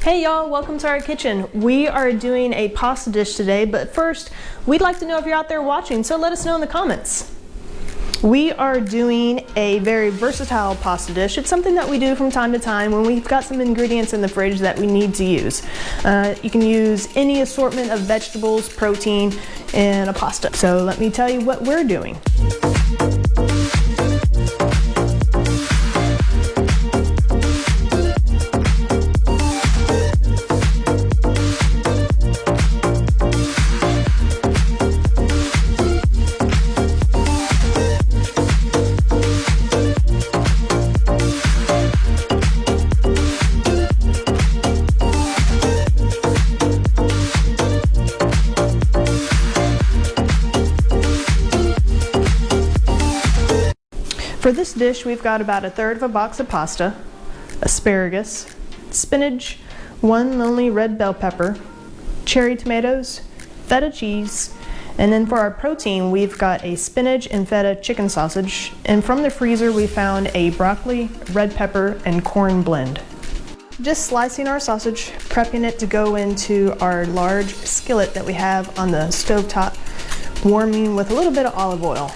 Hey y'all, welcome to our kitchen. We are doing a pasta dish today, but first, we'd like to know if you're out there watching, so let us know in the comments. We are doing a very versatile pasta dish. It's something that we do from time to time when we've got some ingredients in the fridge that we need to use. You can use any assortment of vegetables, protein, and a pasta. So let me tell you what we're doing. For this dish, we've got about 1/3 of a box of pasta, asparagus, spinach, one only red bell pepper, cherry tomatoes, feta cheese, and then for our protein, we've got a spinach and feta chicken sausage, and from the freezer, we found a broccoli, red pepper, and corn blend. Just slicing our sausage, prepping it to go into our large skillet that we have on the stovetop, warming with a little bit of olive oil.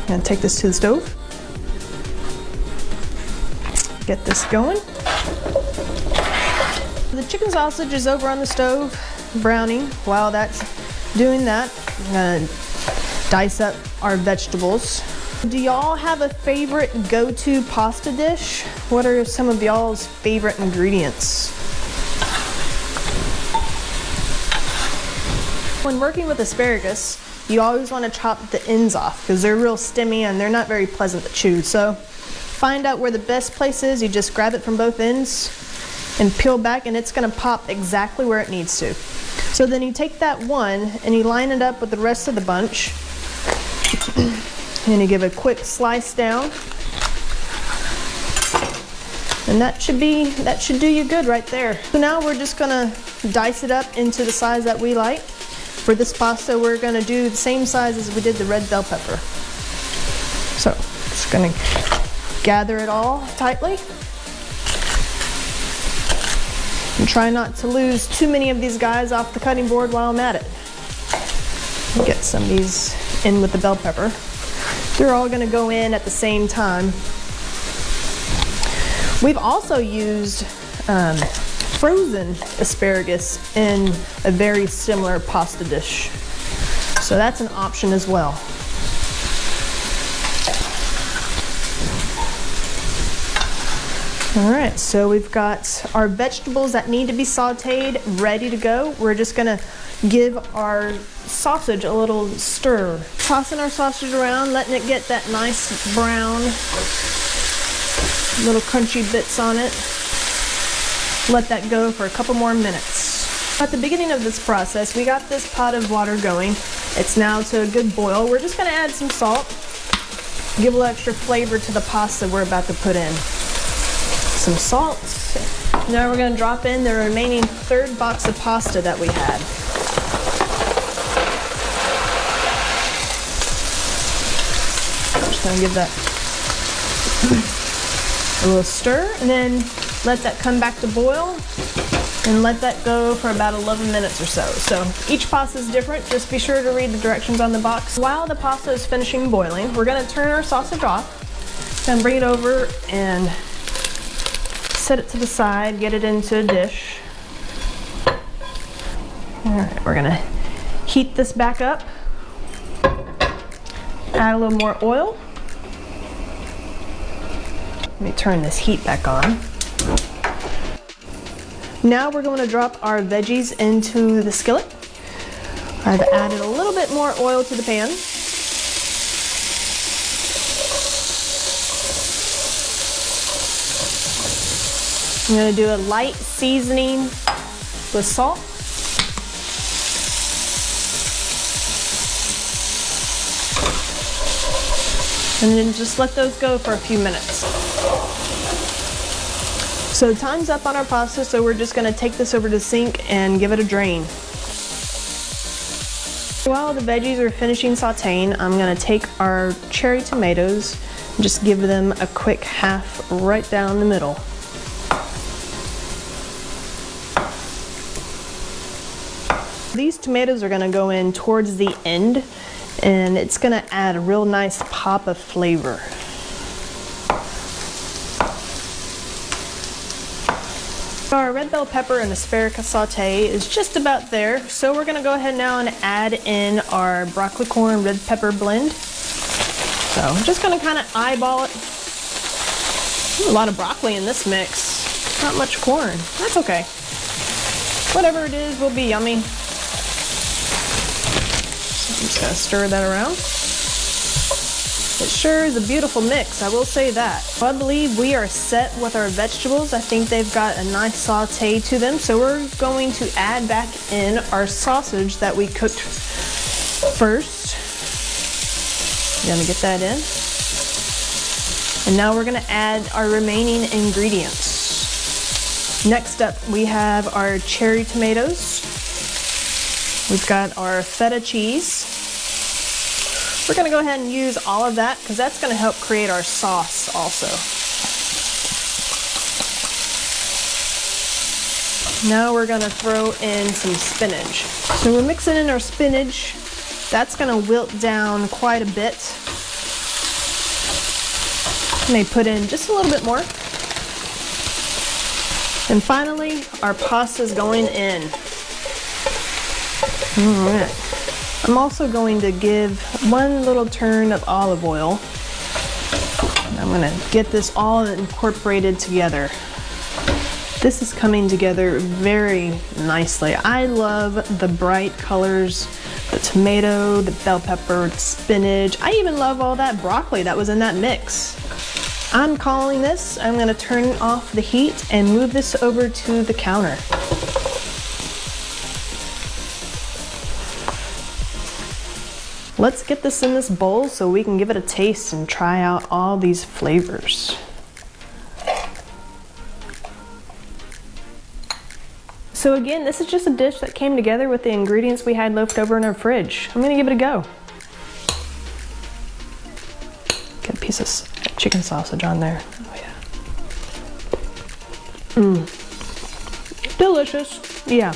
I'm gonna take this to the stove. Get this going. The chicken sausage is over on the stove, browning. While that's doing that, I'm gonna dice up our vegetables. Do y'all have a favorite go-to pasta dish? What are some of y'all's favorite ingredients? When working with asparagus, you always want to chop the ends off because they're real stemmy and they're not very pleasant to chew. So find out where the best place is. You just grab it from both ends and peel back, and it's going to pop exactly where it needs to. So then you take that one and you line it up with the rest of the bunch and you give a quick slice down, and that should do you good right there. So now we're just going to dice it up into the size that we like. For this pasta, we're going to do the same size as we did the red bell pepper. So, just going to gather it all tightly. And try not to lose too many of these guys off the cutting board while I'm at it. Get some of these in with the bell pepper. They're all going to go in at the same time. We've also used frozen asparagus in a very similar pasta dish. So that's an option as well. All right, so we've got our vegetables that need to be sauteed ready to go. We're just gonna give our sausage a little stir. Tossing our sausage around, letting it get that nice brown, little crunchy bits on it. Let that go for a couple more minutes. At the beginning of this process, we got this pot of water going. It's now to a good boil. We're just gonna add some salt, give a little extra flavor to the pasta we're about to put in. Some salt. Now we're gonna drop in the remaining 1/3 box of pasta that we had. Just gonna give that a little stir, and then let that come back to boil and let that go for about 11 minutes or so. So each pasta is different. Just be sure to read the directions on the box. While the pasta is finishing boiling, we're gonna turn our sausage off, then bring it over and set it to the side, get it into a dish. All right, we're gonna heat this back up, add a little more oil. Let me turn this heat back on. Now we're going to drop our veggies into the skillet. I've added a little bit more oil to the pan. I'm going to do a light seasoning with salt. And then just let those go for a few minutes. So time's up on our pasta, so we're just gonna take this over to the sink and give it a drain. While the veggies are finishing sauteing, I'm gonna take our cherry tomatoes and just give them a quick half right down the middle. These tomatoes are gonna go in towards the end, and it's gonna add a real nice pop of flavor. Our red bell pepper and asparagus saute is just about there, so we're gonna go ahead now and add in our broccoli corn red pepper blend. So I'm just gonna kind of eyeball it. Ooh, a lot of broccoli in this mix, not much corn. That's okay. Whatever it is will be yummy. So I'm just gonna stir that around. It sure is a beautiful mix, I will say that. I believe we are set with our vegetables. I think they've got a nice saute to them, so we're going to add back in our sausage that we cooked first. You're gonna get that in. And now we're gonna add our remaining ingredients. Next up, we have our cherry tomatoes. We've got our feta cheese. We're gonna go ahead and use all of that because that's gonna help create our sauce also. Now we're gonna throw in some spinach. So we're mixing in our spinach. That's gonna wilt down quite a bit. May put in just a little bit more. And finally, our pasta is going in. All right. I'm also going to give one little turn of olive oil. I'm gonna get this all incorporated together. This is coming together very nicely. I love the bright colors, the tomato, the bell pepper, spinach. I even love all that broccoli that was in that mix. I'm calling this. I'm gonna turn off the heat and move this over to the counter. Let's get this in this bowl so we can give it a taste and try out all these flavors. So again, this is just a dish that came together with the ingredients we had left over in our fridge. I'm gonna give it a go. Get a piece of chicken sausage on there. Oh yeah. Delicious. Yeah,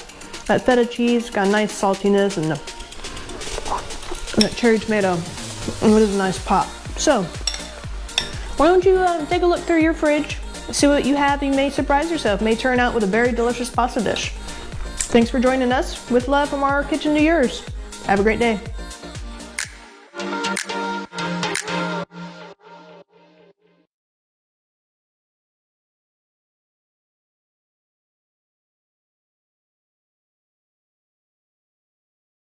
that feta cheese got a nice saltiness, and that cherry tomato, it is a nice pop. So, why don't you take a look through your fridge, see what you have. You may surprise yourself, may turn out with a very delicious pasta dish. Thanks for joining us. With love from our kitchen to yours. Have a great day.